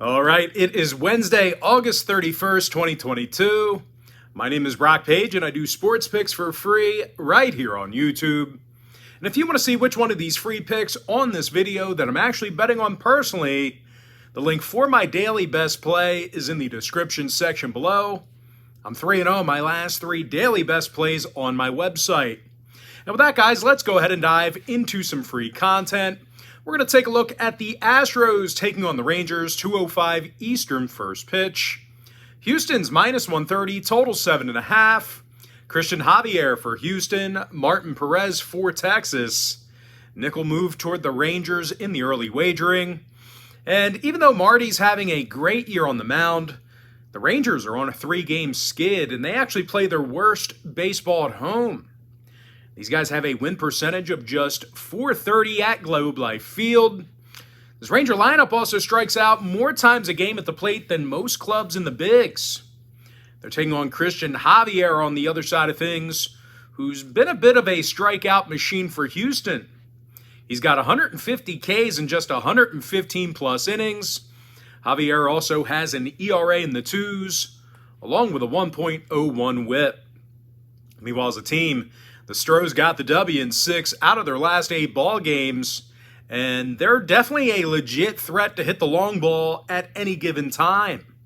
All right, it is Wednesday, August 31st, 2022. My name is Brock Page, and I do sports picks for free right here on YouTube. And if you want to see which one of these free picks on this video that I'm actually betting on personally, the link for my daily best play is in the description section below. I'm 3-0 my last 3 daily best plays on my website. And with that, guys, let's go ahead and dive into some free content. We're going to take a look at the Astros taking on the Rangers, 2:05 Eastern first pitch. Houston's minus 130, total 7.5. Christian Javier for Houston, Martin Perez for Texas. Nickel move toward the Rangers in the early wagering. And even though Marty's having a great year on the mound, the Rangers are on a 3-game skid, and they actually play their worst baseball at home. These guys have a win percentage of just .430 at Globe Life Field. This Ranger lineup also strikes out more times a game at the plate than most clubs in the bigs. They're taking on Christian Javier on the other side of things, who's been a bit of a strikeout machine for Houston. He's got 150 Ks in just 115-plus innings. Javier also has an ERA in the 2s, along with a 1.01 whip. Meanwhile, as a team, the Astros got the W in 6 out of their last 8 ball games, and they're definitely a legit threat to hit the long ball at any given time.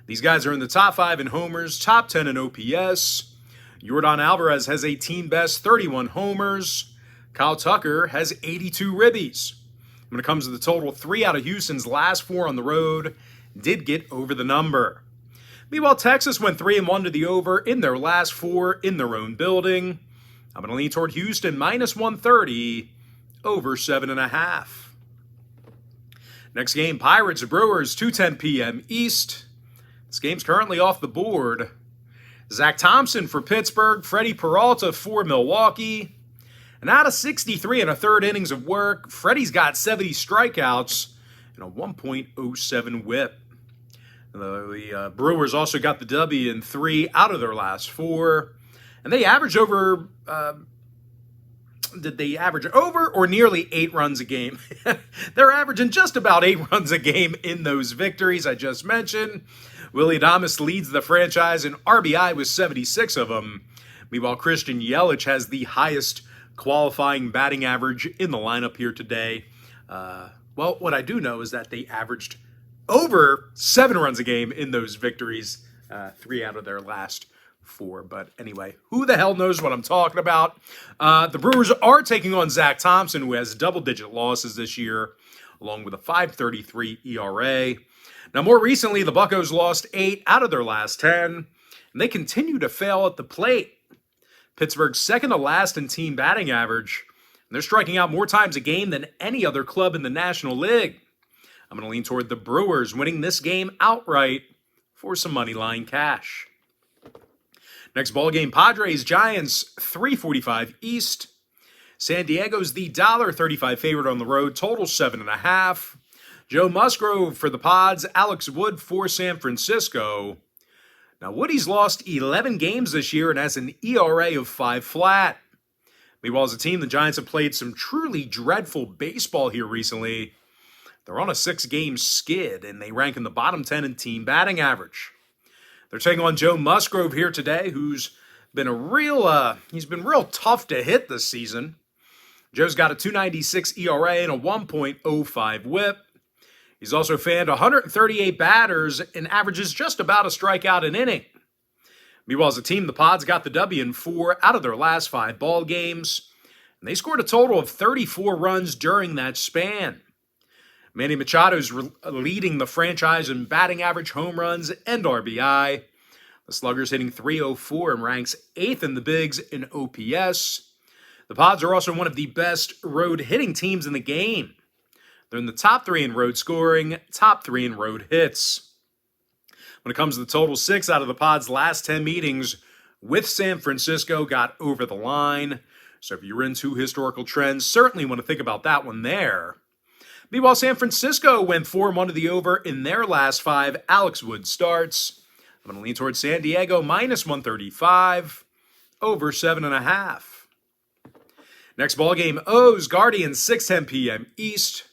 These guys are in the top 5 in homers, top 10 in OPS. Yordan Alvarez has a team-best 31 homers. Kyle Tucker has 82 ribbies. When it comes to the total, 3 out of Houston's last 4 on the road did get over the number. Meanwhile, Texas went 3-1 to the over in their last 4 in their own building. I'm going to lean toward Houston, minus 130, over 7.5. Next game, Pirates Brewers, 2:10 p.m. East. This game's currently off the board. Zach Thompson for Pittsburgh, Freddie Peralta for Milwaukee. And out of 63 and a third innings of work, Freddie's got 70 strikeouts and a 1.07 whip. The Brewers also got the W in 3 out of their last 4. And they averaged over, did they average over or nearly 8 runs a game? They're averaging just about 8 runs a game in those victories I just mentioned. Willie Adames leads the franchise in RBI with 76 of them. Meanwhile, Christian Yelich has the highest qualifying batting average in the lineup here today. Well, what I do know is that they averaged over 7 runs a game in those victories, 3 out of their last 4. But anyway, who the hell knows what I'm talking about? The Brewers are taking on Zach Thompson, who has double-digit losses this year, along with a 5.33 ERA. Now, more recently, the Buccos lost 8 out of their last 10, and they continue to fail at the plate. Pittsburgh's second to last in team batting average, and they're striking out more times a game than any other club in the National League. I'm going to lean toward the Brewers winning this game outright for some money line cash. Next ball game, Padres Giants, 3:45 East. San Diego's the $1.35 favorite on the road, total 7.5. Joe Musgrove for the Pods, Alex Wood for San Francisco. Now, Woody's lost 11 games this year and has an ERA of 5 flat. Meanwhile, as a team, the Giants have played some truly dreadful baseball here recently. They're on a 6-game skid, and they rank in the bottom 10 in team batting average. They're taking on Joe Musgrove here today, who's been he's been real tough to hit this season. Joe's got a 2.96 ERA and a 1.05 whip. He's also fanned 138 batters and averages just about a strikeout an inning. Meanwhile, as a team, the Pods got the W in 4 out of their last 5 ball games, and they scored a total of 34 runs during that span. Manny Machado's leading the franchise in batting average, home runs, and RBI. The Slugger's hitting .304 and ranks 8th in the bigs in OPS. The Pods are also one of the best road hitting teams in the game. They're in the top 3 in road scoring, top 3 in road hits. When it comes to the total, 6 out of the Pods' last 10 meetings with San Francisco got over the line. So if you're into historical trends, certainly want to think about that one there. Meanwhile, San Francisco went 4-1 to the over in their last 5 Alex Wood starts. I'm going to lean towards San Diego, minus 135, over 7.5. Next ball game, O's Guardians, 6:10 p.m. East.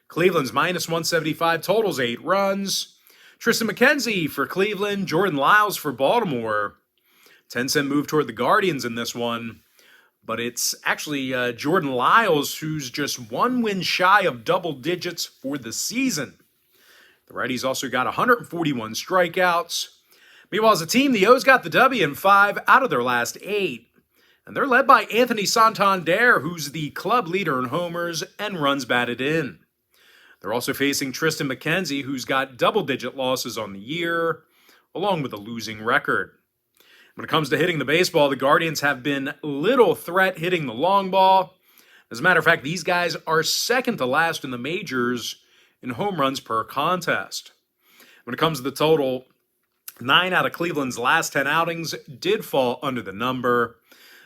Cleveland's minus 175, totals 8 runs. Tristan McKenzie for Cleveland, Jordan Lyles for Baltimore. 10-cent move toward the Guardians in this one. But it's actually Jordan Lyles who's just 1 win shy of double digits for the season. The righties also got 141 strikeouts. Meanwhile, as a team, the O's got the W in 5 out of their last 8. And they're led by Anthony Santander, who's the club leader in homers and runs batted in. They're also facing Tristan McKenzie, who's got double-digit losses on the year, along with a losing record. When it comes to hitting the baseball, the Guardians have been little threat hitting the long ball. As a matter of fact, these guys are second to last in the majors in home runs per contest. When it comes to the total, 9 out of Cleveland's last 10 outings did fall under the number.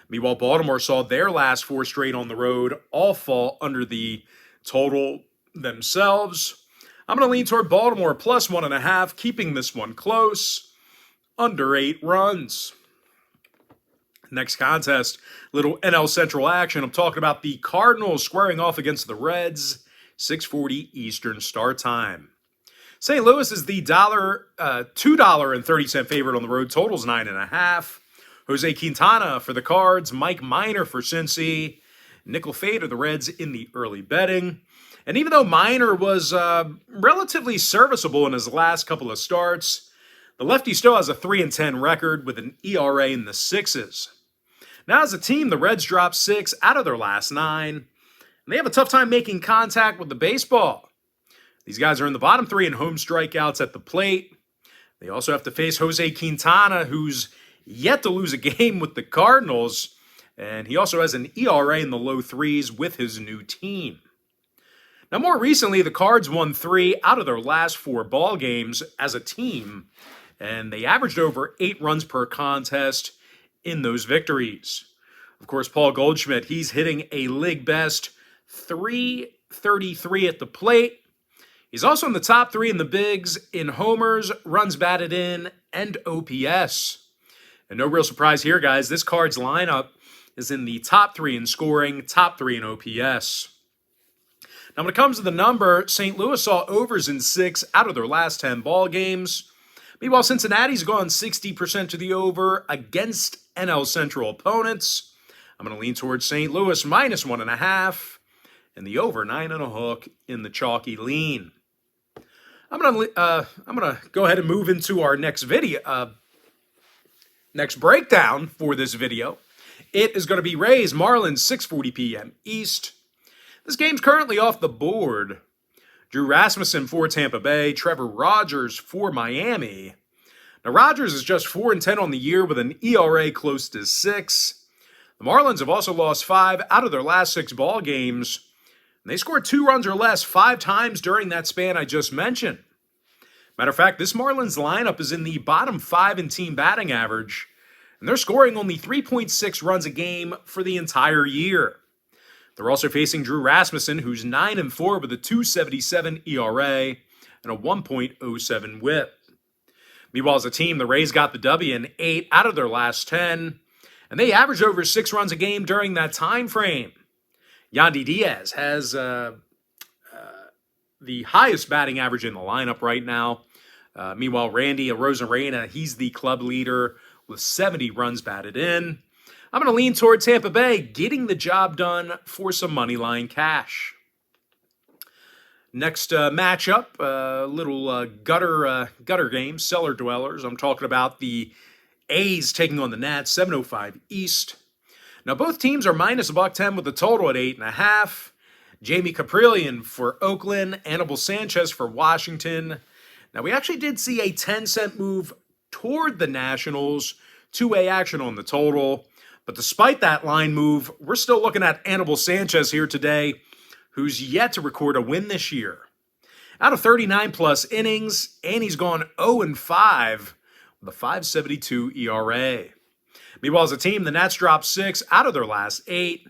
Meanwhile, Baltimore saw their last 4 straight on the road all fall under the total themselves. I'm going to lean toward Baltimore plus 1.5, keeping this one close, under 8 runs. Next contest, little NL Central action. I'm talking about the Cardinals squaring off against the Reds, 6:40 Eastern start time. St. Louis is the $2.30 favorite on the road, totals 9.5. Jose Quintana for the Cards, Mike Minor for Cincy, nickel fade of the Reds in the early betting. And even though Minor was relatively serviceable in his last couple of starts, the lefty still has a 3-10 record with an ERA in the 6s. Now as a team, the Reds dropped 6 out of their last 9, and they have a tough time making contact with the baseball. These guys are in the bottom 3 in home strikeouts at the plate. They also have to face Jose Quintana, who's yet to lose a game with the Cardinals, and he also has an ERA in the low 3s with his new team. Now, more recently, the Cards won 3 out of their last 4 ball games as a team, and they averaged over 8 runs per contest in those victories. Of course, Paul Goldschmidt, he's hitting a league best .333 at the plate. He's also in the top 3 in the bigs in homers, runs batted in, and OPS. And no real surprise here, guys. This Cards lineup is in the top 3 in scoring, top 3 in OPS. Now, when it comes to the number, St. Louis saw overs in 6 out of their last 10 ball games. Meanwhile, Cincinnati's gone 60% to the over against NL Central opponents. I'm going to lean towards St. Louis minus 1.5 and the over 9.5 in the chalky lean. I'm going to go ahead and move into our next video. Next breakdown for this video. It is going to be Rays Marlins 6:40 p.m. East. This game's currently off the board. Drew Rasmussen for Tampa Bay, Trevor Rogers for Miami. Now Rogers is just 4-10 on the year with an ERA close to 6. The Marlins have also lost 5 out of their last 6 ball games. And they scored 2 runs or less 5 times during that span I just mentioned. Matter of fact, this Marlins lineup is in the bottom 5 in team batting average, and they're scoring only 3.6 runs a game for the entire year. They're also facing Drew Rasmussen, who's 9-4 with a 2.77 ERA and a 1.07 WHIP. Meanwhile, as a team, the Rays got the W in 8 out of their last 10, and they averaged over 6 runs a game during that time frame. Yandy Diaz has the highest batting average in the lineup right now. Meanwhile, Randy Arozarena, he's the club leader with 70 runs batted in. I'm going to lean toward Tampa Bay, getting the job done for some money line cash. Next matchup, little gutter game, cellar dwellers. I'm talking about the A's taking on the Nats, 7:05 East. Now both teams are minus $110 with a total at 8.5. Jamie Caprillion for Oakland, Anibal Sanchez for Washington. Now we actually did see a 10-cent move toward the Nationals, 2-way action on the total. But despite that line move, we're still looking at Anibal Sanchez here today, who's yet to record a win this year. Out of 39-plus innings, and he's gone 0-5 with a 5.72 ERA. Meanwhile, as a team, the Nats dropped 6 out of their last 8,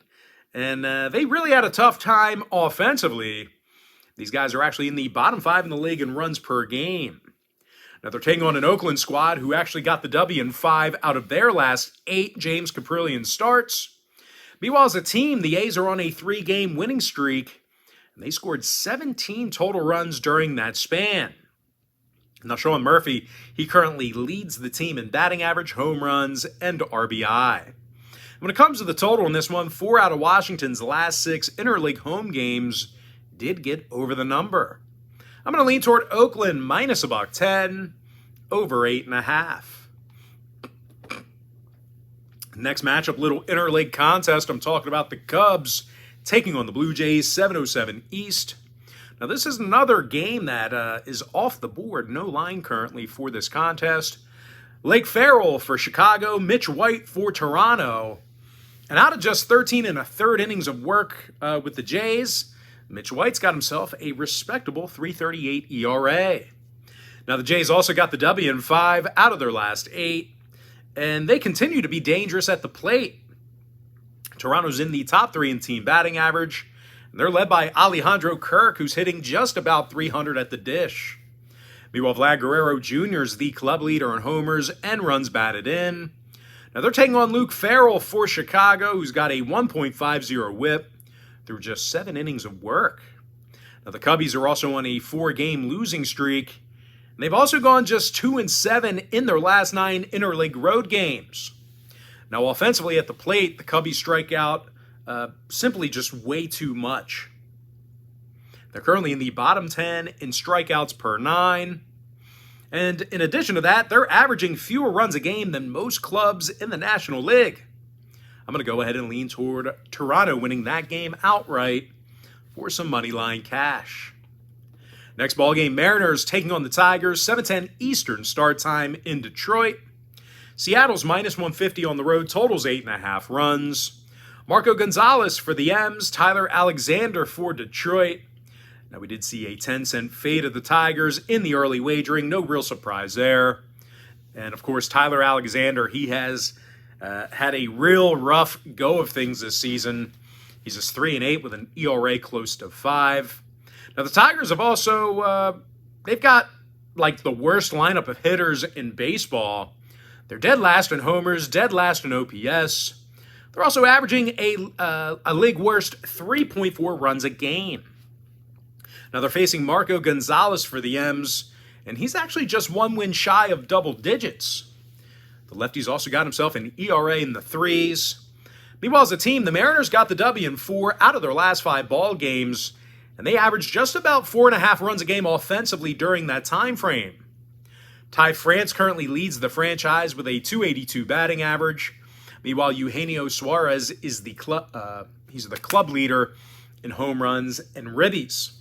and they really had a tough time offensively. These guys are actually in the bottom 5 in the league in runs per game. Now, they're taking on an Oakland squad who actually got the W in 5 out of their last 8 James Caprillion starts. Meanwhile, as a team, the A's are on a 3-game winning streak. They scored 17 total runs during that span. Now, Sean Murphy, he currently leads the team in batting average, home runs, and RBI. When it comes to the total in this one, 4 out of Washington's last 6 interleague home games did get over the number. I'm going to lean toward Oakland minus about 10, over 8.5. Next matchup, little interleague contest. I'm talking about the Cubs taking on the Blue Jays, 7:07 East. Now, this is another game that is off the board. No line currently for this contest. Blake Farrell for Chicago, Mitch White for Toronto. And out of just 13 1/3 innings of work with the Jays, Mitch White's got himself a respectable 3.38 ERA. Now, the Jays also got the W in 5 out of their last 8, and they continue to be dangerous at the plate. Toronto's in the top 3 in team batting average. They're led by Alejandro Kirk, who's hitting just about 300 at the dish. Meanwhile, Vlad Guerrero Jr. is the club leader in homers and runs batted in. Now, they're taking on Luke Farrell for Chicago, who's got a 1.50 whip through just 7 innings of work. Now, the Cubbies are also on a 4-game losing streak. And they've also gone just 2-7 in their last 9 interleague road games. Now, offensively at the plate, the Cubbies strike out simply just way too much. They're currently in the bottom 10 in strikeouts per 9. And in addition to that, they're averaging fewer runs a game than most clubs in the National League. I'm going to go ahead and lean toward Toronto winning that game outright for some money line cash. Next ball game, Mariners taking on the Tigers, 7:10 Eastern start time in Detroit. Seattle's minus 150 on the road, totals 8.5 runs. Marco Gonzalez for the M's, Tyler Alexander for Detroit. Now, we did see a 10-cent fade of the Tigers in the early wagering. No real surprise there. And, of course, Tyler Alexander, he has had a real rough go of things this season. He's just 3-8 with an ERA close to 5. Now, the Tigers have also, they've got, like, the worst lineup of hitters in baseball. They're dead last in homers, dead last in OPS. They're also averaging a league worst 3.4 runs a game. Now, they're facing Marco Gonzalez for the M's, and he's actually just 1 win shy of double digits. The lefty's also got himself an ERA in the 3s. Meanwhile, as a team, the Mariners got the W in 4 out of their last 5 ball games, and they averaged just about 4.5 runs a game offensively during that time frame. Ty France currently leads the franchise with a 282 batting average. Meanwhile, Eugenio Suarez is the club leader in home runs and ribbies.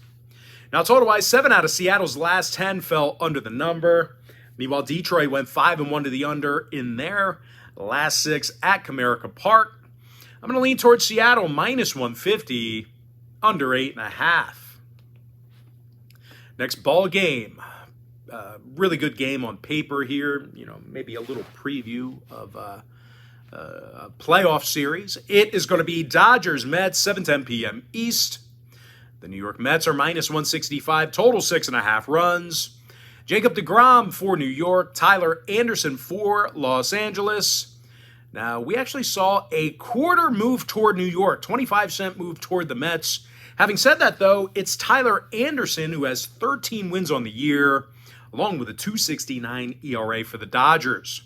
Now, total-wise, 7 out of Seattle's last 10 fell under the number. Meanwhile, Detroit went 5-1 to the under in their last 6 at Comerica Park. I'm going to lean towards Seattle minus 150, under 8.5. Next ball game. Really good game on paper here. You know, maybe a little preview of a playoff series. It is going to be Dodgers-Mets, 7:10 p.m. East. The New York Mets are minus 165, total 6.5 runs. Jacob deGrom for New York, Tyler Anderson for Los Angeles. Now, we actually saw a quarter move toward New York, 25-cent move toward the Mets. Having said that, though, it's Tyler Anderson who has 13 wins on the year, along with a 2.69 ERA for the Dodgers.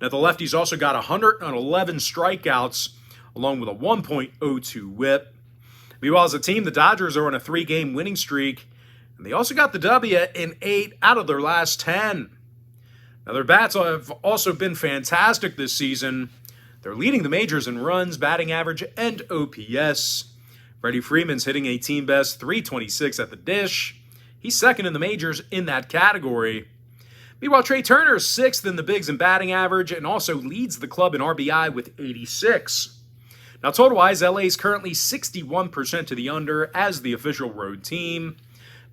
Now, the lefties also got 111 strikeouts, along with a 1.02 whip. Meanwhile, as a team, the Dodgers are on a 3-game winning streak, and they also got the W in 8 out of their last 10. Now, their bats have also been fantastic this season. They're leading the majors in runs, batting average, and OPS. Freddie Freeman's hitting a team-best 326 at the dish. He's second in the majors in that category. Meanwhile, Trey Turner is 6th in the bigs in batting average and also leads the club in RBI with 86. Now, total-wise, LA is currently 61% to the under as the official road team.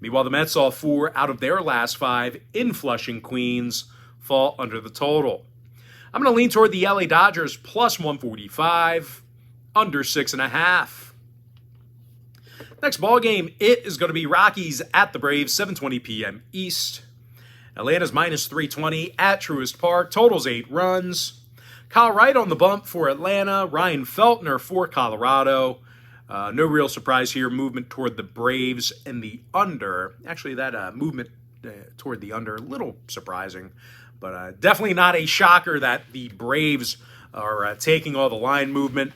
Meanwhile, the Mets saw 4 out of their last 5 in Flushing, Queens, fall under the total. I'm going to lean toward the LA Dodgers plus 145, under 6.5. Next ball game, it is going to be Rockies at the Braves, 7:20 p.m. East. Atlanta's minus 320 at Truist Park, totals 8 runs. Kyle Wright on the bump for Atlanta, Ryan Feltner for Colorado. No real surprise here. Movement toward the Braves and the under. Actually, that movement toward the under, a little surprising. But definitely not a shocker that the Braves are taking all the line movement.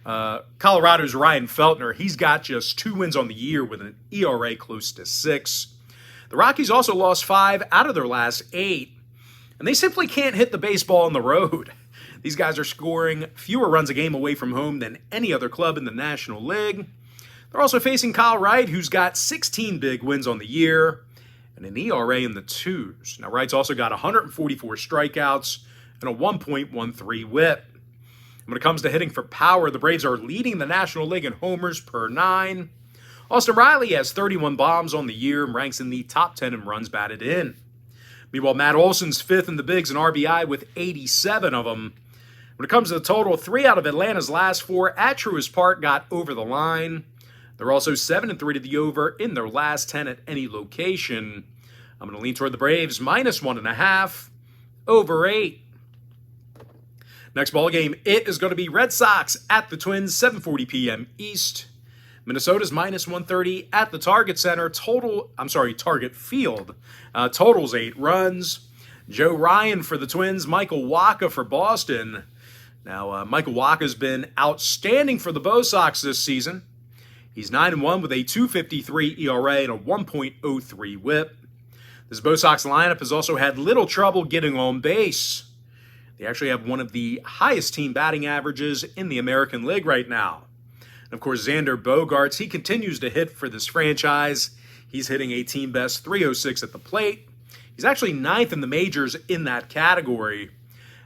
Colorado's Ryan Feltner, he's got just 2 wins on the year with an ERA close to 6. The Rockies also lost 5 out of their last 8. And they simply can't hit the baseball on the road. These guys are scoring fewer runs a game away from home than any other club in the National League. They're also facing Kyle Wright, who's got 16 big wins on the year and an ERA in the 2s. Now, Wright's also got 144 strikeouts and a 1.13 whip. And when it comes to hitting for power, the Braves are leading the National League in homers per 9. Austin Riley has 31 bombs on the year and ranks in the top 10 in runs batted in. Meanwhile, Matt Olson's 5th in the bigs in RBI with 87 of them. When it comes to the total, 3 out of Atlanta's last 4 at Truist Park got over the line. They're also 7-3 to the over in their last 10 at any location. I'm going to lean toward the Braves, -1.5, over 8. Next ball game, it is going to be Red Sox at the Twins, 7:40 p.m. East. Minnesota's -130 at the Target Center. Target Field. Totals 8 runs. Joe Ryan for the Twins. Michael Wacha for Boston. Now, Michael Wacha's been outstanding for the Bo Sox this season. He's 9-1 with a 2.53 ERA and a 1.03 whip. This Bo Sox lineup has also had little trouble getting on base. They actually have one of the highest team batting averages in the American League right now. And of course, Xander Bogaerts, he continues to hit for this franchise. He's hitting a team-best .306 at the plate. He's actually 9th in the majors in that category.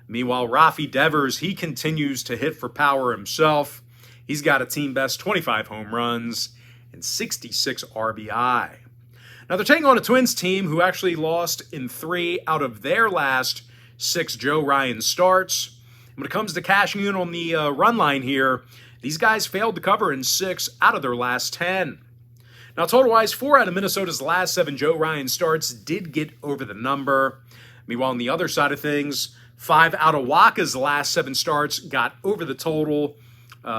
Meanwhile, Rafi Devers, he continues to hit for power himself. He's got a team-best 25 home runs and 66 RBI. Now, they're taking on a Twins team who actually lost in 3 out of their last 6 Joe Ryan starts. When it comes to cashing in on the run line here, these guys failed to cover in 6 out of their last 10. Now, total-wise, 4 out of Minnesota's last 7 Joe Ryan starts did get over the number. Meanwhile, on the other side of things, 5 out of Wacha's last 7 starts got over the total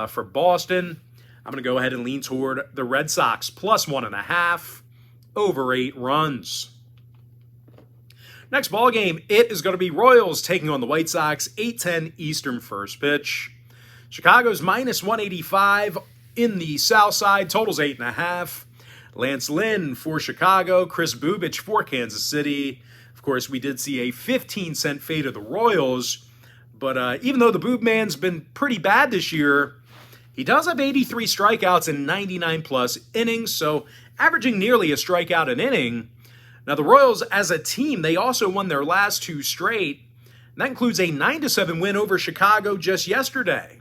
for Boston. I'm going to go ahead and lean toward the Red Sox, +1.5, over 8 runs. Next ball game, it is going to be Royals taking on the White Sox, 8:10 Eastern first pitch. Chicago's -185 in the South Side, totals 8.5. Lance Lynn for Chicago, Chris Bubich for Kansas City. Of course, we did see a 15-cent fade of the Royals, but even though the Boob Man's been pretty bad this year, he does have 83 strikeouts in 99-plus innings, so averaging nearly a strikeout an inning. Now, the Royals, as a team, they also won their last 2 straight, and that includes a 9-7 win over Chicago just yesterday.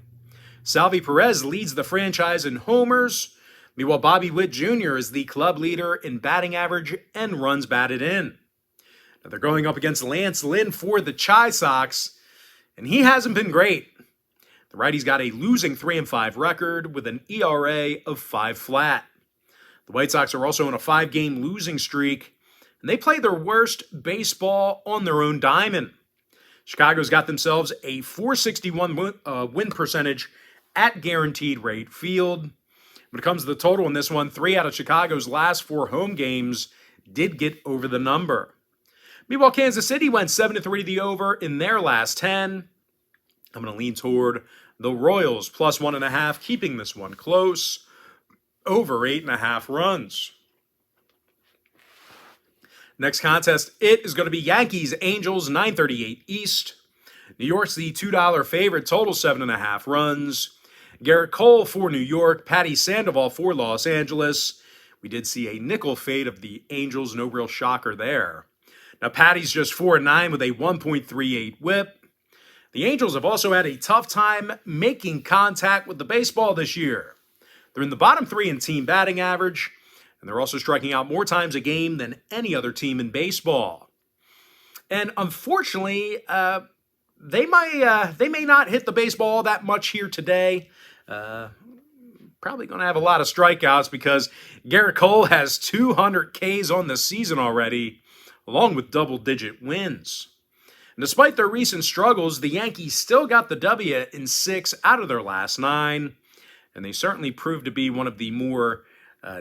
Salvi Perez leads the franchise in homers. Meanwhile, Bobby Witt Jr. is the club leader in batting average and runs batted in. Now, they're going up against Lance Lynn for the Chi Sox, and he hasn't been great. The righty's got a losing 3-5 record with an ERA of 5 flat. The White Sox are also on a 5-game losing streak, and they play their worst baseball on their own diamond. Chicago's got themselves a .461 win percentage at Guaranteed Rate Field. When it comes to the total in this one, 3 out of Chicago's last 4 home games did get over the number. Meanwhile, Kansas City went 7-3 to the over in their last 10. I'm going to lean toward the Royals, +1.5, keeping this one close, over 8.5 runs. Next contest, it is going to be Yankees-Angels, 9:38 East. New York's the $2 favorite, total 7.5 runs. Garrett Cole for New York, Patty Sandoval for Los Angeles. We did see a nickel fade of the Angels, no real shocker there. Now, Patty's just 4-9 with a 1.38 whip. The Angels have also had a tough time making contact with the baseball this year. They're in the bottom 3 in team batting average, and they're also striking out more times a game than any other team in baseball. And unfortunately, they may not hit the baseball that much here today. Probably going to have a lot of strikeouts because Garrett Cole has 200 Ks on the season already, along with double-digit wins. And despite their recent struggles, the Yankees still got the W in 6 out of their last 9. and they certainly proved to be one of the more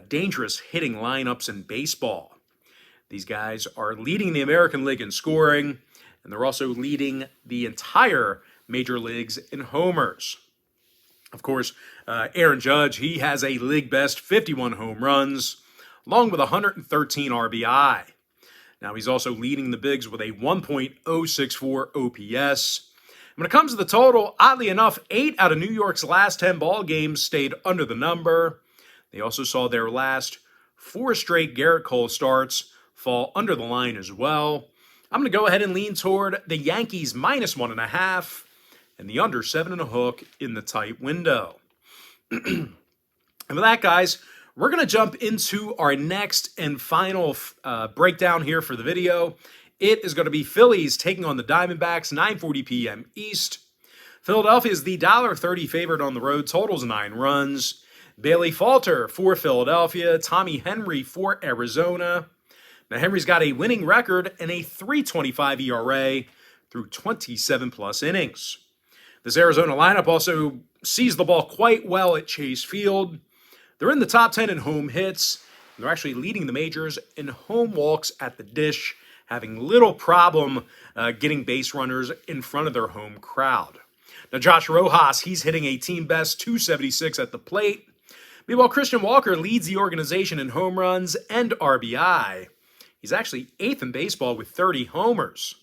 dangerous hitting lineups in baseball. These guys are leading the American League in scoring, and they're also leading the entire major leagues in homers. Of course, Aaron Judge, he has a league best 51 home runs, along with 113 RBI. Now, he's also leading the bigs with a 1.064 OPS. When it comes to the total, oddly enough, 8 out of New York's last 10 ball games stayed under the number. They also saw their last 4 straight Garrett Cole starts fall under the line as well. I'm going to go ahead and lean toward the Yankees minus 1.5 and the under 7.5 in the tight window. And with that, guys, we're going to jump into our next and final breakdown here for the video. It is going to be Phillies taking on the Diamondbacks, 9:40 p.m. East. Philadelphia is the $1.30 favorite on the road, totals 9 runs. Bailey Falter for Philadelphia, Tommy Henry for Arizona. Now, Henry's got a winning record and a 3.25 ERA through 27-plus innings. This Arizona lineup also sees the ball quite well at Chase Field. They're in the top 10 in home hits. They're actually leading the majors in home walks at the dish, having little problem getting base runners in front of their home crowd. Now, Josh Rojas, he's hitting a team best 276 at the plate. Meanwhile, Christian Walker leads the organization in home runs and RBI. He's actually 8th in baseball with 30 homers.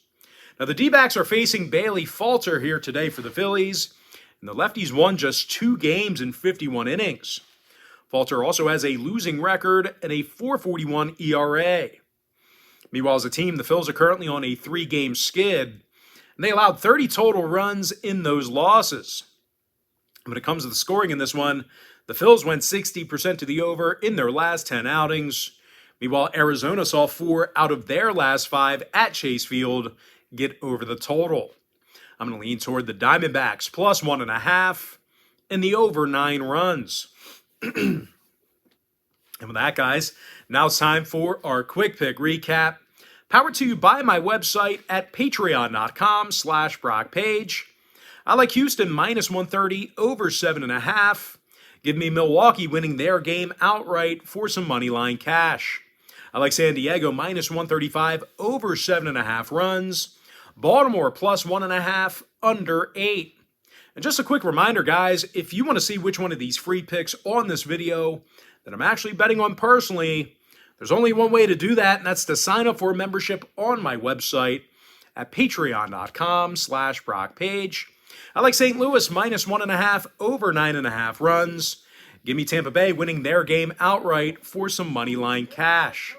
Now, the D-backs are facing Bailey Falter here today for the Phillies, and the lefties won just 2 games in 51 innings. Falter also has a losing record and a 4.41 ERA. Meanwhile, as a team, the Phils are currently on a 3-game skid, and they allowed 30 total runs in those losses. When it comes to the scoring in this one, the Phils went 60% to the over in their last 10 outings. Meanwhile, Arizona saw 4 out of their last 5 at Chase Field get over the total. I'm going to lean toward the Diamondbacks plus 1.5 and the over 9 runs. And with that, guys, now it's time for our quick pick recap. Powered to you by my website at patreon.com/BrockPage. I like Houston minus 130 over 7.5. Give me Milwaukee winning their game outright for some money line cash. I like San Diego minus 135 over 7.5 runs. Baltimore plus 1.5 under 8. And just a quick reminder, guys, if you want to see which one of these free picks on this video that I'm actually betting on personally, there's only one way to do that, and that's to sign up for a membership on my website at patreon.com/BrockPage. I like St. Louis minus 1.5 over 9.5 runs. Give me Tampa Bay winning their game outright for some money line cash.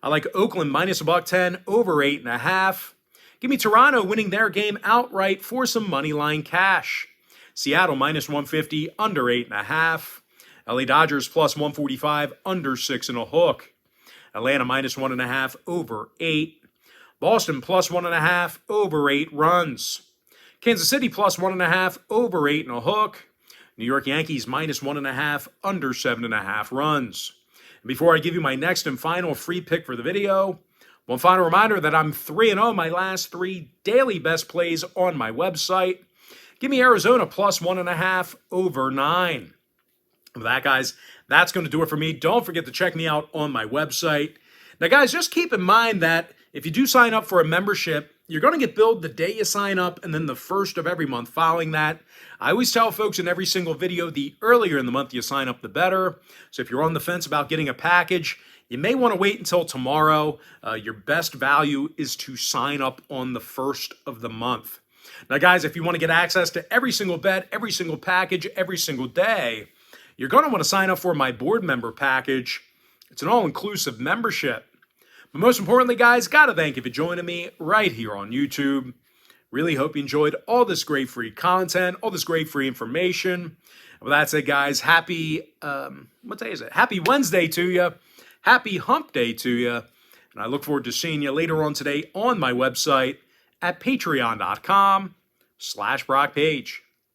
I like Oakland minus $1.10 over 8.5. Give me Toronto winning their game outright for some money line cash. Seattle minus 150 under 8.5. LA Dodgers plus 145 under 6.5. Atlanta minus 1.5 over 8. Boston plus 1.5 over 8 runs. Kansas City plus 1.5 over 8.5. New York Yankees minus 1.5 under 7.5 runs. And before I give you my next and final free pick for the video, one final reminder that I'm 3-0 my last 3 daily best plays on my website. Give me Arizona plus 1.5 over 9. With that, guys, that's going to do it for me. Don't forget to check me out on my website. Now, guys, just keep in mind that if you do sign up for a membership, you're going to get billed the day you sign up and then the first of every month following that. I always tell folks in every single video, the earlier in the month you sign up, the better. So if you're on the fence about getting a package, you may want to wait until tomorrow. Your best value is to sign up on the first of the month. Now, guys, if you want to get access to every single bet, every single package, every single day, you're going to want to sign up for my board member package. It's an all-inclusive membership. But most importantly, guys, got to thank you for joining me right here on YouTube. Really hope you enjoyed all this great free content, all this great free information. And with that said, guys, happy, what day is it? Happy Wednesday to you. Happy hump day to you. And I look forward to seeing you later on today on my website at patreon.com/BrockPage.